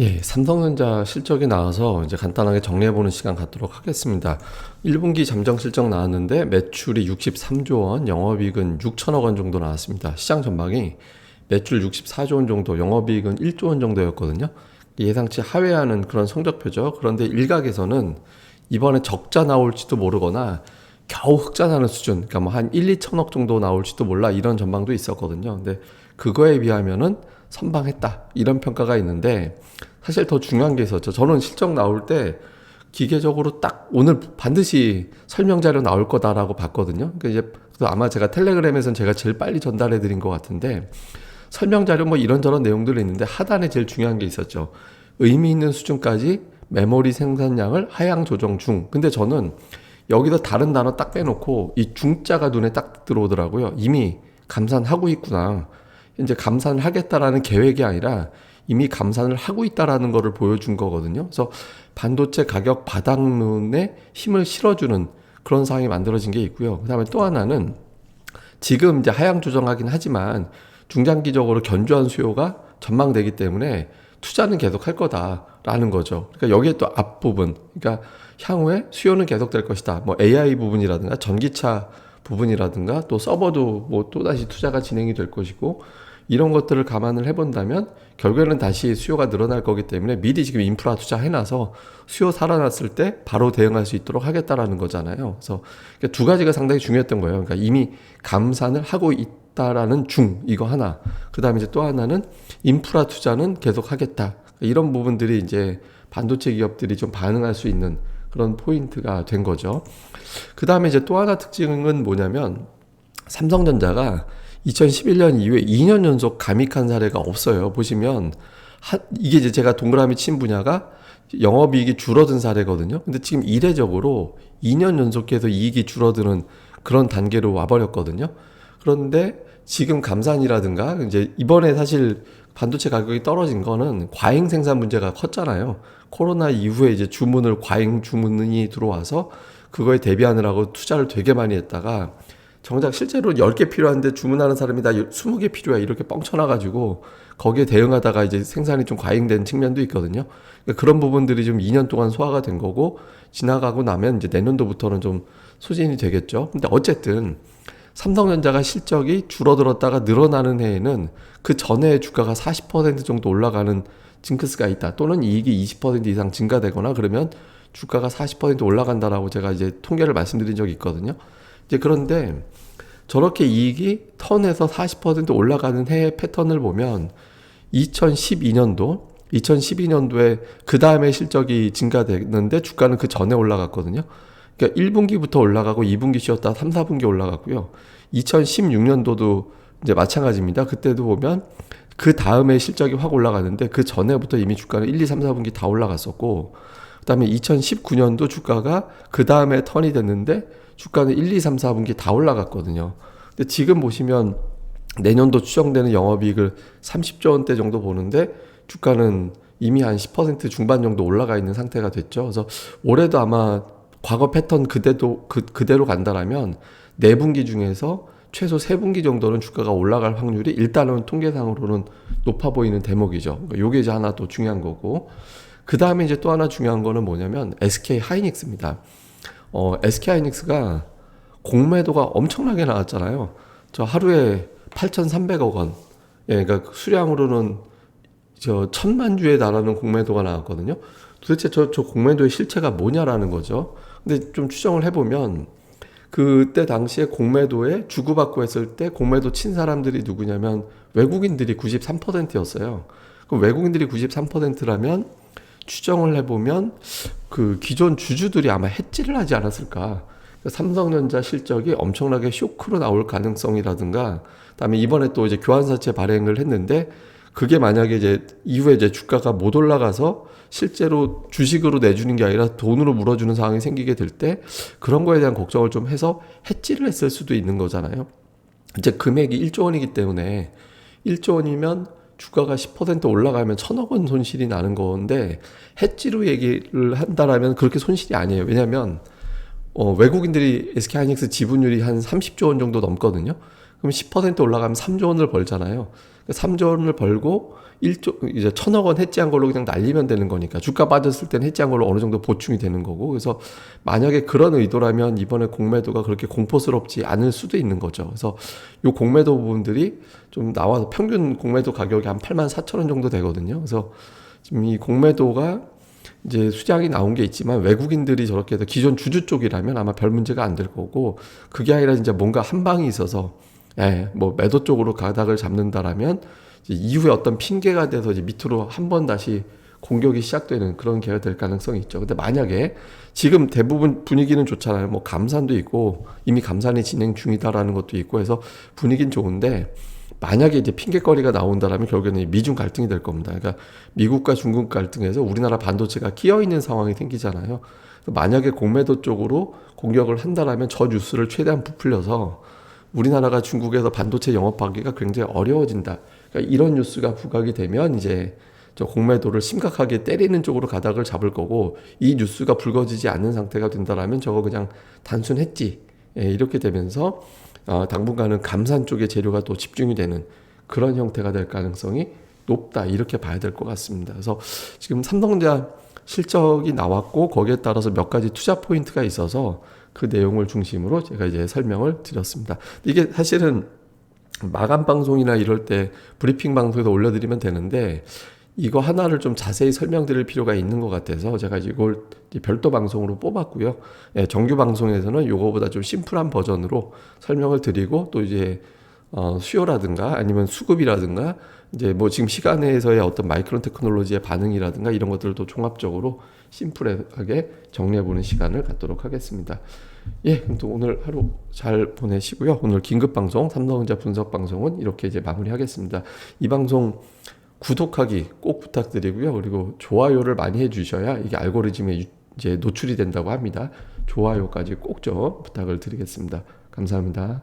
예, 삼성전자 실적이 나와서 이제 간단하게 정리해보는 시간 갖도록 하겠습니다. 1분기 잠정 실적 나왔는데 매출이 63조 원, 영업이익은 6천억 원 정도 나왔습니다. 시장 전망이 매출 64조 원 정도, 영업이익은 1조 원 정도였거든요. 예상치 하회하는 그런 성적표죠. 그런데 일각에서는 이번에 적자 나올지도 모르거나 겨우 흑자 나는 수준, 그러니까 뭐 한 1, 2천억 정도 나올지도 몰라 이런 전망도 있었거든요. 근데 그거에 비하면은 선방했다 이런 평가가 있는데 사실 더 중요한 게 있었죠. 저는 실적 나올 때 기계적으로 딱 오늘 반드시 설명 자료 나올 거다라고 봤거든요. 그러니까 이제 아마 제가 텔레그램에서는 제가 제일 빨리 전달해 드린 것 같은데 설명 자료 뭐 이런저런 내용들이 있는데 하단에 제일 중요한 게 있었죠. 의미 있는 수준까지 메모리 생산량을 하향 조정 중. 근데 저는 여기서 다른 단어 딱 빼놓고 이 중자가 눈에 딱 들어오더라고요. 이미 감산하고 있구나. 이제 감산을 하겠다라는 계획이 아니라 이미 감산을 하고 있다라는 것을 보여준 거거든요. 그래서 반도체 가격 바닥론에 힘을 실어주는 그런 상황이 만들어진 게 있고요. 그다음에 또 하나는 지금 이제 하향 조정하긴 하지만 중장기적으로 견조한 수요가 전망되기 때문에 투자는 계속 할 거다라는 거죠. 그러니까 여기에 또 앞부분, 그러니까 향후에 수요는 계속 될 것이다. 뭐 AI 부분이라든가 전기차 부분이라든가 또 서버도 뭐 또다시 투자가 진행이 될 것이고 이런 것들을 감안을 해본다면 결국에는 다시 수요가 늘어날 거기 때문에 미리 지금 인프라 투자해놔서 수요 살아났을 때 바로 대응할 수 있도록 하겠다라는 거잖아요. 그래서 두 가지가 상당히 중요했던 거예요. 그러니까 이미 감산을 하고 있다라는 중 이거 하나. 그다음에 이제 또 하나는 인프라 투자는 계속 하겠다. 이런 부분들이 이제 반도체 기업들이 좀 반응할 수 있는 그런 포인트가 된 거죠. 그다음에 이제 또 하나 특징은 뭐냐면 삼성전자가 2011년 이후에 2년 연속 감익한 사례가 없어요. 보시면 이게 이제 제가 동그라미 친 분야가 영업이익이 줄어든 사례거든요. 근데 지금 이례적으로 2년 연속해서 이익이 줄어드는 그런 단계로 와버렸거든요. 그런데 지금 감산이라든가 이제 이번에 사실 반도체 가격이 떨어진 거는 과잉 생산 문제가 컸잖아요. 코로나 이후에 이제 주문을 과잉 주문이 들어와서 그거에 대비하느라고 투자를 되게 많이 했다가 정작 실제로 10개 필요한데 주문하는 사람이 다 20개 필요해 이렇게 뻥쳐놔가지고 거기에 대응하다가 이제 생산이 좀 과잉된 측면도 있거든요. 그러니까 그런 부분들이 좀 2년 동안 소화가 된 거고 지나가고 나면 이제 내년도부터는 좀 소진이 되겠죠. 근데 어쨌든 삼성전자가 실적이 줄어들었다가 늘어나는 해에는 그 전에 주가가 40% 정도 올라가는 징크스가 있다. 또는 이익이 20% 이상 증가되거나 그러면 주가가 40% 올라간다라고 제가 이제 통계를 말씀드린 적이 있거든요. 이제 그런데 저렇게 이익이 턴에서 40% 올라가는 해의 패턴을 보면 2012년도에 그 다음에 실적이 증가됐는데 주가는 그 전에 올라갔거든요. 그러니까 1분기부터 올라가고 2분기 쉬었다 3, 4분기 올라갔고요. 2016년도도 이제 마찬가지입니다. 그때도 보면 그 다음에 실적이 확 올라가는데 그 전에부터 이미 주가는 1, 2, 3, 4분기 다 올라갔었고 그다음에 2019년도 주가가 그 다음에 턴이 됐는데 주가는 1, 2, 3, 4분기 다 올라갔거든요. 근데 지금 보시면 내년도 추정되는 영업이익을 30조 원대 정도 보는데 주가는 이미 한 10% 중반 정도 올라가 있는 상태가 됐죠. 그래서 올해도 아마 과거 패턴 그대로 간다라면 4분기 중에서 최소 3분기 정도는 주가가 올라갈 확률이 일단은 통계상으로는 높아 보이는 대목이죠. 그러니까 요게 이제 하나 또 중요한 거고. 그 다음에 이제 또 하나 중요한 거는 뭐냐면 SK 하이닉스입니다. SK 하이닉스가 공매도가 엄청나게 나왔잖아요. 저 하루에 8,300억 원. 예, 그러니까 수량으로는 저 1,000만 주에 달하는 공매도가 나왔거든요. 도대체 저 공매도의 실체가 뭐냐라는 거죠. 근데 좀 추정을 해보면 그때 당시에 공매도에 주고받고 했을 때 공매도 친 사람들이 누구냐면 외국인들이 93%였어요. 그럼 외국인들이 93%라면 추정을 해보면 그 기존 주주들이 아마 해지를 하지 않았을까. 삼성전자 실적이 엄청나게 쇼크로 나올 가능성이라든가, 그다음에 이번에 또 이제 교환사채 발행을 했는데 그게 만약에 이제 이후에 이제 주가가 못 올라가서 실제로 주식으로 내주는 게 아니라 돈으로 물어주는 상황이 생기게 될 때 그런 거에 대한 걱정을 좀 해서 해지를 했을 수도 있는 거잖아요. 이제 금액이 1조 원이기 때문에 1조 원이면 주가가 10% 올라가면 1,000억 원 손실이 나는 건데 해지로 얘기를 한다라면 그렇게 손실이 아니에요. 왜냐하면 외국인들이 SK하이닉스 지분율이 한 30조 원 정도 넘거든요. 그럼 10% 올라가면 3조 원을 벌잖아요. 3조 원을 벌고 이제 1,000억 원 해지한 걸로 그냥 날리면 되는 거니까 주가 빠졌을 때는 해지한 걸로 어느 정도 보충이 되는 거고 그래서 만약에 그런 의도라면 이번에 공매도가 그렇게 공포스럽지 않을 수도 있는 거죠. 그래서 요 공매도 부분들이 좀 나와서 평균 공매도 가격이 한 84,000원 정도 되거든요. 그래서 지금 이 공매도가 이제 수량이 나온 게 있지만 외국인들이 저렇게 해서 기존 주주 쪽이라면 아마 별 문제가 안 될 거고 그게 아니라 진짜 뭔가 한 방이 있어서 뭐 매도 쪽으로 가닥을 잡는다라면 이후에 어떤 핑계가 돼서 이제 밑으로 한 번 다시 공격이 시작되는 그런 기회가 될 가능성이 있죠. 근데 만약에 지금 대부분 분위기는 좋잖아요. 뭐 감산도 있고 이미 감산이 진행 중이다라는 것도 있고 해서 분위기는 좋은데 만약에 이제 핑계거리가 나온다라면 결국에는 미중 갈등이 될 겁니다. 그러니까 미국과 중국 갈등에서 우리나라 반도체가 끼어 있는 상황이 생기잖아요. 만약에 공매도 쪽으로 공격을 한다라면 저 뉴스를 최대한 부풀려서 우리나라가 중국에서 반도체 영업하기가 굉장히 어려워진다. 그러니까 이런 뉴스가 부각이 되면 이제 저 공매도를 심각하게 때리는 쪽으로 가닥을 잡을 거고 이 뉴스가 불거지지 않는 상태가 된다라면 저거 그냥 단순 했지. 이렇게 되면서 당분간은 감산 쪽의 재료가 또 집중이 되는 그런 형태가 될 가능성이 높다. 이렇게 봐야 될 것 같습니다. 그래서 지금 삼성전자 실적이 나왔고 거기에 따라서 몇 가지 투자 포인트가 있어서 그 내용을 중심으로 제가 이제 설명을 드렸습니다. 이게 사실은 마감 방송이나 이럴 때 브리핑 방송에서 올려드리면 되는데 이거 하나를 좀 자세히 설명드릴 필요가 있는 것 같아서 제가 이걸 별도 방송으로 뽑았고요. 정규 방송에서는 이거보다 좀 심플한 버전으로 설명을 드리고 또 이제 수요라든가 아니면 수급이라든가 이제 뭐 지금 시간에서의 어떤 마이크론 테크놀로지의 반응이라든가 이런 것들도 종합적으로 심플하게 정리해보는 시간을 갖도록 하겠습니다. 그럼 또 오늘 하루 잘 보내시고요. 오늘 긴급 방송 삼성전자 분석 방송은 이렇게 이제 마무리하겠습니다. 이 방송 구독하기 꼭 부탁드리고요. 그리고 좋아요를 많이 해주셔야 이게 알고리즘에 이제 노출이 된다고 합니다. 좋아요까지 꼭 좀 부탁을 드리겠습니다. 감사합니다.